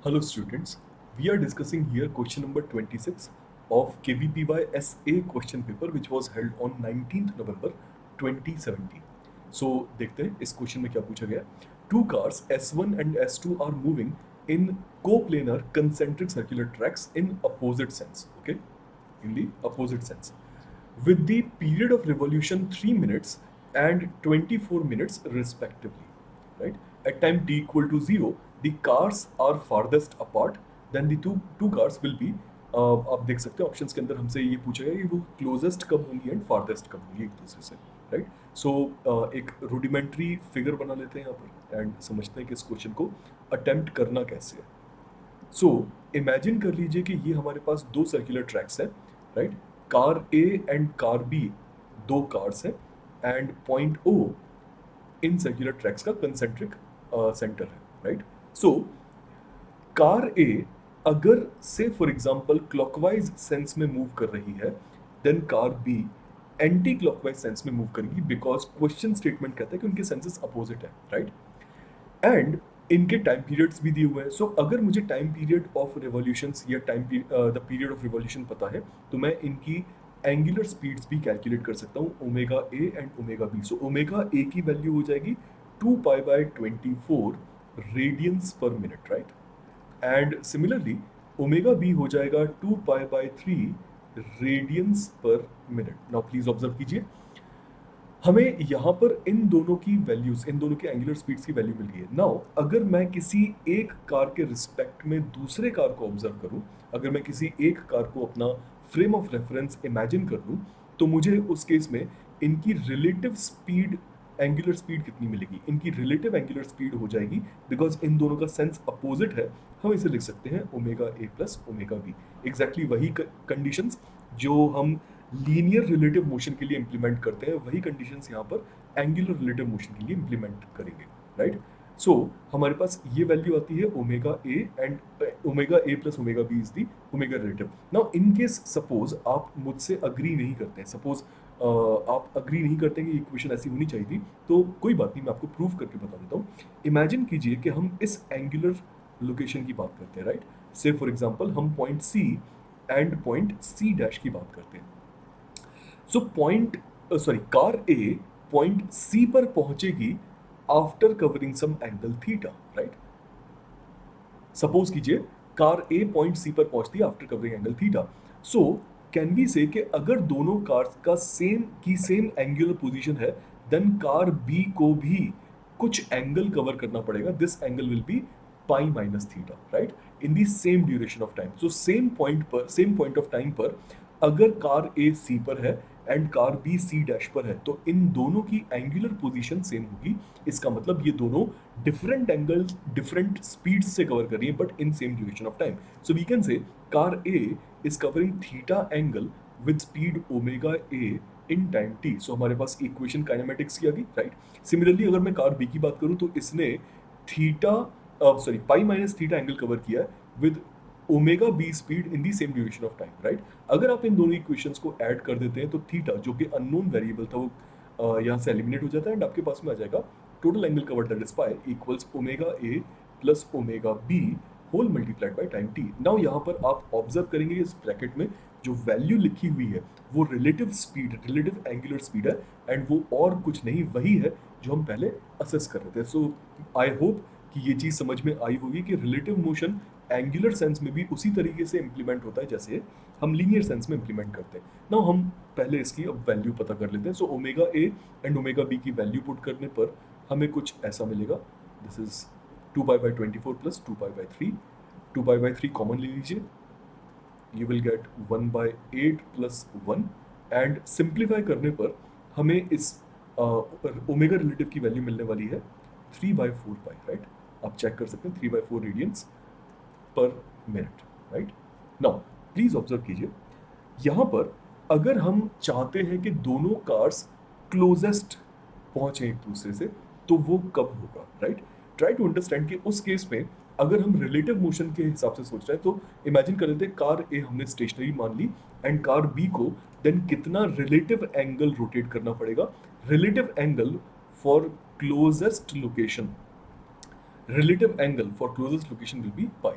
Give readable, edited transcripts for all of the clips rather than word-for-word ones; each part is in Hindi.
Hello students, we are discussing here question number 26 of KVPY SA question paper which was held on 19th November 2017. So देखते हैं इस क्वेश्चन में क्या पूछा गया है. Two cars S1 and S2 are moving in coplanar concentric circular tracks in opposite sense. Okay, in the opposite sense. With the period of revolution 3 minutes and 24 minutes respectively, right? At time t equal to 0, the cars are farthest apart, then the two cars will be आप देख सकते हैं ऑप्शंस के अंदर हमसे ये पूछा गया कि वो क्लोजेस्ट कब होंगी एंड फारदेस्ट कब होंगी एक दूसरे से, राइट? सो एक रूडिमेंट्री फिगर बना लेते हैं यहाँ पर एंड समझते हैं कि इस क्वेश्चन को अटेम्प्ट करना कैसे है. सो इमेजिन कर लीजिए कि ये हमारे पास दो सर्कुलर ट्रैक्स हैं, right? Car A and car B दो कार्स हैं एंड पॉइंट ओ इन सर्कुलर ट्रैक्स का कंसेंट्रिक सेंटर है, राइट? सो कार ए अगर say for example clockwise sense में मूव कर रही है, then car B anticlockwise sense में मूव करेगी बिकॉज क्वेश्चन स्टेटमेंट कहता है कि उनके सेंसेस अपोजिट है, राइट? एंड इनके टाइम पीरियड्स भी दिए हुए हैं. सो अगर मुझे टाइम पीरियड ऑफ रिवॉल्यूशंस या द पीरियड ऑफ रिवॉल्यूशन पता है तो मैं इनकी एंगुलर स्पीड्स भी कैलकुलेट कर सकता हूँ, omega A and omega B. So omega A की वैल्यू हो जाएगी 2π/24 radians per minute, right? And similarly omega B हो जाएगा 2π/3 radiance per minute. Now please observe कीजिए, हमें यहाँ पर इन दोनों की वैल्यूज, इन दोनों की एंगुलर स्पीड्स की वैल्यू मिल गई है. नाउ अगर मैं किसी एक कार के रिस्पेक्ट में दूसरे कार को ऑब्जर्व करूँ, अगर मैं किसी एक कार को अपना फ्रेम ऑफ रेफरेंस इमेजिन कर लूँ, तो मुझे उस केस में इनकी रिलेटिव स्पीड, एंगुलर स्पीड कितनी मिलेगी? इनकी रिलेटिव एंगुलर स्पीड हो जाएगी बिकॉज इन दोनों का सेंस अपोजिट है. हम इसे लिख सकते हैं omega A plus omega B. Exactly वही कंडीशंस जो हम लीनियर रिलेटिव मोशन के लिए इंप्लीमेंट करते हैं, वही कंडीशंस यहाँ पर एंगुलर रिलेटिव मोशन के लिए इंप्लीमेंट करेंगे, राइट? सो हमारे पास ये वैल्यू आती है omega A and omega A plus omega B is the omega relative. Now in case suppose आप मुझसे अग्री नहीं करते हैं, सपोज आप अग्री नहीं करते हैं कि इक्वेशन ऐसी होनी चाहिए थी, तो कोई बात नहीं, मैं आपको प्रूव करके बता देता हूँ. इमेजिन कीजिए कि हम इस एंगुलर लोकेशन की बात करते हैं, राइट? से फॉर एग्जाम्पल हम point C and point C dash की बात करते हैं. सो कार ए पॉइंट सी पर पहुंचेगी after covering some angle theta, right? Suppose कीजिए कार ए पॉइंट सी पर पहुंचती है after covering angle theta. So can we say कि अगर दोनों कार्स का सेम एंगुलर पोजीशन है, देन कार बी को भी कुछ एंगल कवर करना पड़ेगा. This angle will be pi minus theta, right? In the same duration of time. So same point of time पर अगर कार ए सी पर है and car B C dash पर है, तो इन दोनों की एंगुलर पोजीशन सेम होगी. इसका मतलब ये दोनों डिफरेंट एंगल्स डिफरेंट स्पीड्स से कवर कर रही है but in same duration of time. So we can say car A is covering theta angle with speed omega A in time T. सो हमारे पास इक्वेशन काइनेमेटिक्स की आ गई, राइट? सिमिलरली अगर मैं कार बी की बात करूं तो इसने pi minus theta angle cover किया है with omega B speed in the same duration of time, right? अगर आप इन दोनों इक्वेशंस को ऐड कर देते हैं तो थीटा जो कि अननोन वेरिएबल था वो यहाँ से एलिमिनेट हो जाता है एंड आपके पास में आ जाएगा total angle covered that is pi equals omega A plus omega B whole multiplied by time T. Now यहाँ पर आप ऑब्जर्व करेंगे इस ब्रैकेट में जो वैल्यू लिखी हुई है वो relative speed, relative angular speed है एंड वो और कुछ नहीं वही है जो हम पहले असेस कर रहे थे. सो आई होप कि ये चीज़ समझ में आई होगी कि रिलेटिव मोशन एंगुलर सेंस में भी उसी तरीके से इंप्लीमेंट होता है जैसे हम लीनियर सेंस में इंप्लीमेंट करते हैं. नाउ हम पहले इसकी अब वैल्यू पता कर लेते हैं. So omega A and omega B की वैल्यू पुट करने पर हमें कुछ ऐसा मिलेगा. This is 2π/24 plus 2π/3. 2π/3 कॉमन ले लीजिए, you will get 1/8 plus 1 and simplify करने पर हमें इस ओमेगा रिलेटिव की वैल्यू मिलने वाली है 3/4π, राइट? आप चेक कर सकते हैं 3/4 radiance per minute, right? Now please observe कीजिए, यहां पर अगर हम चाहते हैं कि दोनों कार्स क्लोजेस्ट पहुंचे एक दूसरे से तो वो कब होगा, राइट? ट्राई टू अंडरस्टैंड कि उस केस में अगर हम रिलेटिव मोशन के हिसाब से सोच रहे हैं तो इमेजिन कर लेते हैं कार ए हमने स्टेशनरी मान ली एंड कार बी को देन कितना रिलेटिव एंगल रोटेट करना पड़ेगा. Relative angle for closest location, relative angle for closest location will be pi.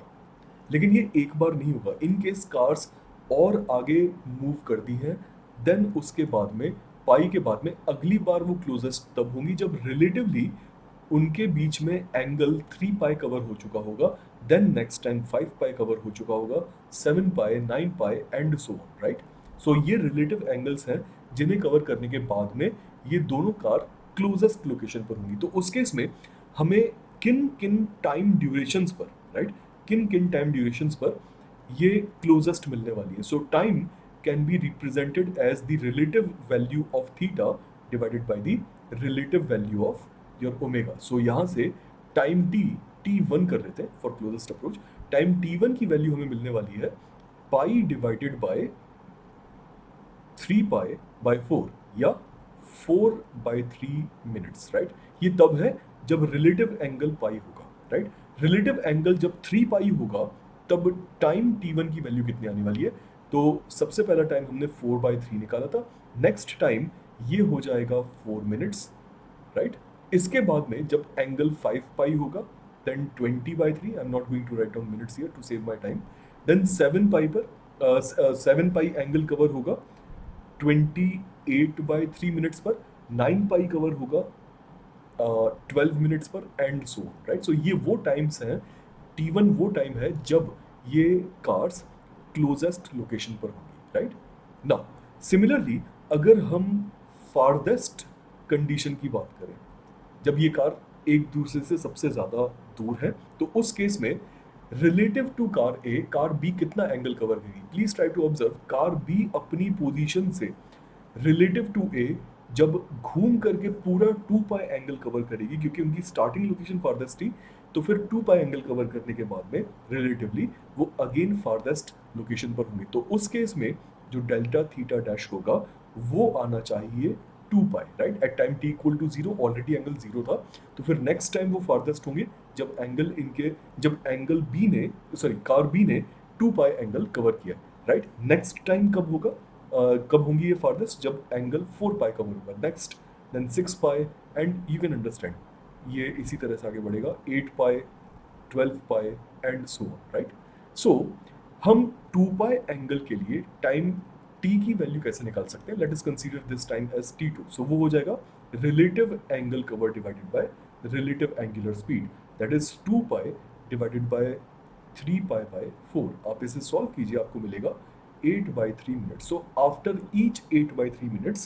लेकिन ये एक बार नहीं होगा। इन केस कार्स और आगे मूव करती हैं, देन उसके बाद में पाई के बाद में अगली बार वो क्लोजेस्ट तब होंगी जब रिलेटिवली उनके बीच में एंगल 3 पाई कवर हो चुका होगा, देन नेक्स्ट टाइम 5 पाई कवर हो चुका होगा, 7 पाई, 9 पाई एंड सो ऑन, राइट। सो ये रिलेटिव एंगल्स हैं जिन्हें कवर करने के बाद में ये दोनों कार क्लोजेस्ट लोकेशन पर होंगी। तो उस केस में हमें किन किन टाइम ड्यूरेशंस पर, राइट, किन किन टाइम ड्यूरेशंस पर ये क्लोजेस्ट मिलने वाली है। So time can be represented as the relative value of theta divided by the relative value of your omega. So यहाँ से टाइम t1 कर लेते हैं for closest approach. Time t1 की वैल्यू हमें मिलने वाली है पाई डिवाइडेड बाय 3 पाई बाय 4 या 4 बाय 3 मिनट्स, राइट। ये तब है जब रिलेटिव एंगल पाई होगा, राइट। रिलेटिव एंगल जब 3 पाई होगा तब टाइम t1 की वैल्यू कितनी आने वाली है। तो सबसे पहला टाइम हमने 4 बाय 3 निकाला था, नेक्स्ट टाइम ये हो जाएगा 4 मिनट्स, राइट। इसके बाद में जब एंगल 5 पाई होगा then 20 by 3, I am not going to write down minutes here to save my time. Then 7 pi पर 7 पाई एंगल कवर होगा 28 बाय 3 मिनट्स पर, 9 पाई कवर होगा 12 मिनट्स पर एंड सो, राइट। सो ये वो टाइम्स हैं, t1 वो टाइम है जब ये कार्स क्लोजेस्ट लोकेशन पर होंगी, राइट। नाउ सिमिलरली अगर हम फारदेस्ट कंडीशन की बात करें, जब ये कार एक दूसरे से सबसे ज़्यादा दूर है, तो उस केस में relative to car A car B कितना एंगल कवर करेगी। Please try to observe, car B अपनी पोजीशन से रिलेटिव टू ए जब घूम करके पूरा 2 पाई एंगल कवर करेगी, क्योंकि उनकी स्टार्टिंग लोकेशन फारदेस्ट थी, तो फिर 2 पाई एंगल कवर करने के बाद में रिलेटिवली वो अगेन फारदेस्ट लोकेशन पर होंगे। तो उस केस में जो डेल्टा थीटा डैश होगा वो आना चाहिए 2 pi, right. At time t equal to 0 already angle 0 था, तो फिर नेक्स्ट टाइम वो फारदेस्ट होंगे जब एंगल बी ने, सॉरी, कार बी ने 2 पाई एंगल कवर किया, राइट। नेक्स्ट टाइम कब होगा, कब होंगी ये फारदेस्ट, जब एंगल 4 पाई कवर होगा next, then 6 pi and you can understand ये इसी तरह से आगे बढ़ेगा 8 pi, 12 pi and so on, right. So हम 2 पाई एंगल के लिए टाइम t की वैल्यू कैसे निकाल सकते हैं। Let us consider this time as t2। So वो हो जाएगा relative angle cover divided by relative angular speed, that is 2 pi divided by 3 pi by 4। आप इसे सॉल्व कीजिए, आपको मिलेगा 8 by 3 minutes. So after each 8 by 3 minutes,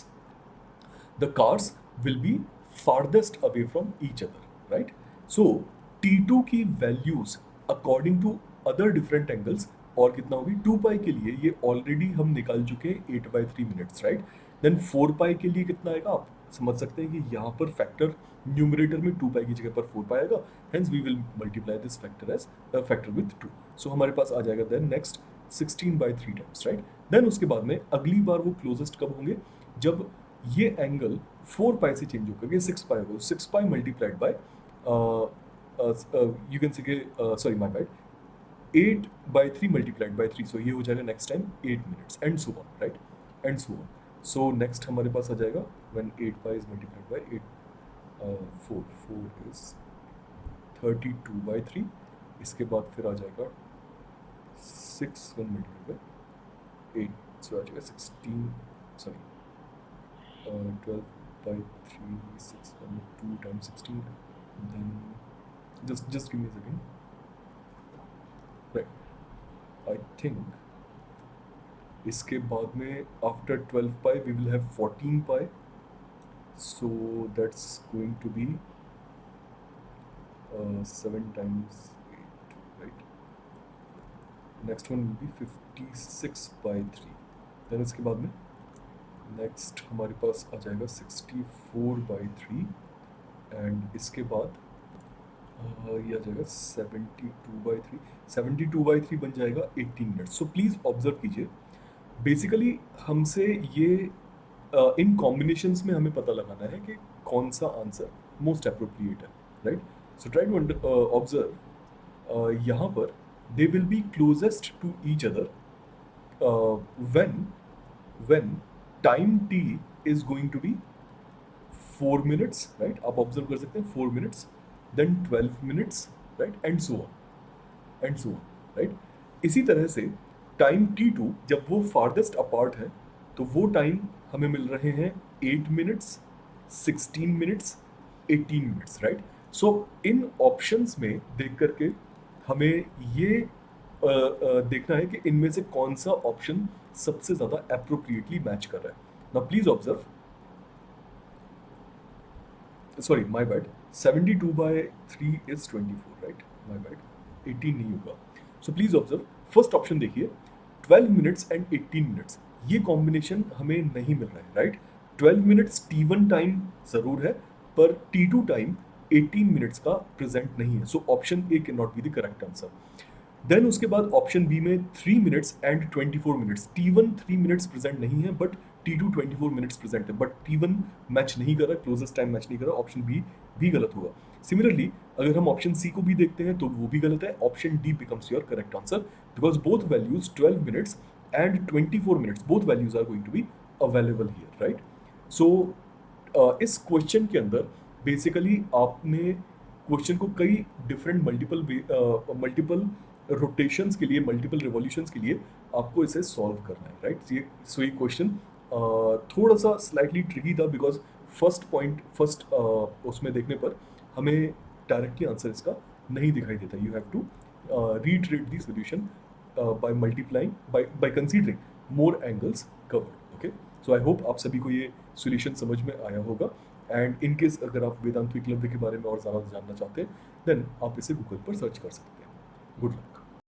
the cars will be farthest away from each other, right? So T2 की values according to other different angles और कितना होगी 2 पाई के लिए, ये ऑलरेडी हम निकाल चुके हैं 8 by 3 minutes, राइट। देन 4 पाई के लिए कितना आएगा, आप समझ सकते हैं कि यहाँ पर फैक्टर न्यूमरेटर में 2 पाई की जगह पर 4 पाई आएगा, hence we will multiply this factor as factor with 2। So हमारे पास आ जाएगा then next 16 by 3 times, right. Then उसके बाद में अगली बार वो क्लोजेस्ट कब होंगे, जब ये एंगल 4 पाई से चेंज होकर 6 पाई होगा। 6 pi multiplied by you can say, sorry my bad, 8 by 3 multiplied by 3, so ये हो जाएगा next time 8 minutes and so on, right, and so on. So next हमारे पास आ जाएगा when 8 pi is multiplied by 8, 4 is 32 by 3। इसके बाद फिर आ जाएगा 6 when multiplied by 8, so आ जाएगा 16, sorry 12 by 3, 6 2 times 16, then just give me a second, right, I think इसके बाद में after 12 pi we will have 14 pi, so that's going to be 7 times 8, right। next one will be 56 by 3। then इसके बाद में नेक्स्ट हमारे पास आ जाएगा 64 by 3 एंड इसके बाद ये आ जाएगा 72 by 3। 72 by 3 बन जाएगा 18 मिनट्स। सो प्लीज़ ऑब्जर्व कीजिए, बेसिकली हमसे ये इन कॉम्बिनेशंस में हमें पता लगाना है कि कौन सा आंसर मोस्ट अप्रोप्रिएट है, right. So try to observe, यहाँ पर they will be closest to each other when time t is going to be 4 minutes, right. आप ऑब्जर्व कर सकते हैं 4 minutes, then 12 minutes, right, and so on, right। इसी तरह से टाइम t2 जब वो फारदेस्ट अपार्ट है तो वो टाइम हमें मिल रहे हैं 8 मिनट्स, 16 मिनट्स, 18 मिनट्स, राइट। सो इन ऑप्शंस में देख करके हमें ये देखना है कि इनमें से कौन सा ऑप्शन सबसे ज़्यादा अप्रोप्रिएटली मैच कर रहा है। Now please observe, sorry my bad, 72/3 is 24, right, my bad, 18 नहीं होगा। So please observe, first option देखिए, 12 मिनट्स एंड 18 मिनट्स, ये कॉम्बिनेशन हमें नहीं मिल रहा है, राइट। 12 मिनट्स T1 टाइम जरूर है, पर T2 टाइम 18 मिनट्स का प्रेजेंट नहीं है, so option A can not be the correct answer. Then उसके बाद ऑप्शन बी में 3 minutes and 24 minutes, T1 3 minutes present नहीं है, बट T2 24 मिनट्स प्रेजेंट है, बट T1 मैच नहीं कर रहा, क्लोजेस्ट टाइम मैच नहीं कर रहा, ऑप्शन बी भी गलत होगा। सिमिलरली अगर हम ऑप्शन सी को भी देखते हैं तो वो भी गलत है, option D becomes your correct answer, because both values 12 minutes and 24 minutes, both values are going to be available here, right. So इस क्वेश्चन के अंदर बेसिकली आपने क्वेश्चन को कई डिफरेंट मल्टीपल रोटेशंस के लिए, मल्टीपल रिवॉल्यूशंस के लिए आपको इसे सॉल्व करना है, राइट। ये क्वेश्चन थोड़ा सा स्लाइटली ट्रिकी था, बिकॉज फर्स्ट उसमें देखने पर हमें डायरेक्टली आंसर इसका नहीं दिखाई देता। You have to reiterate the solution by multiplying by considering more angles covered, okay। so I hope आप सभी को ये solution समझ में आया होगा, and in case अगर आप वेदांत एकलव्य के बारे में और ज़्यादा जानना चाहते हैं देन आप इसे गूगल पर सर्च कर सकते हैं। Good luck.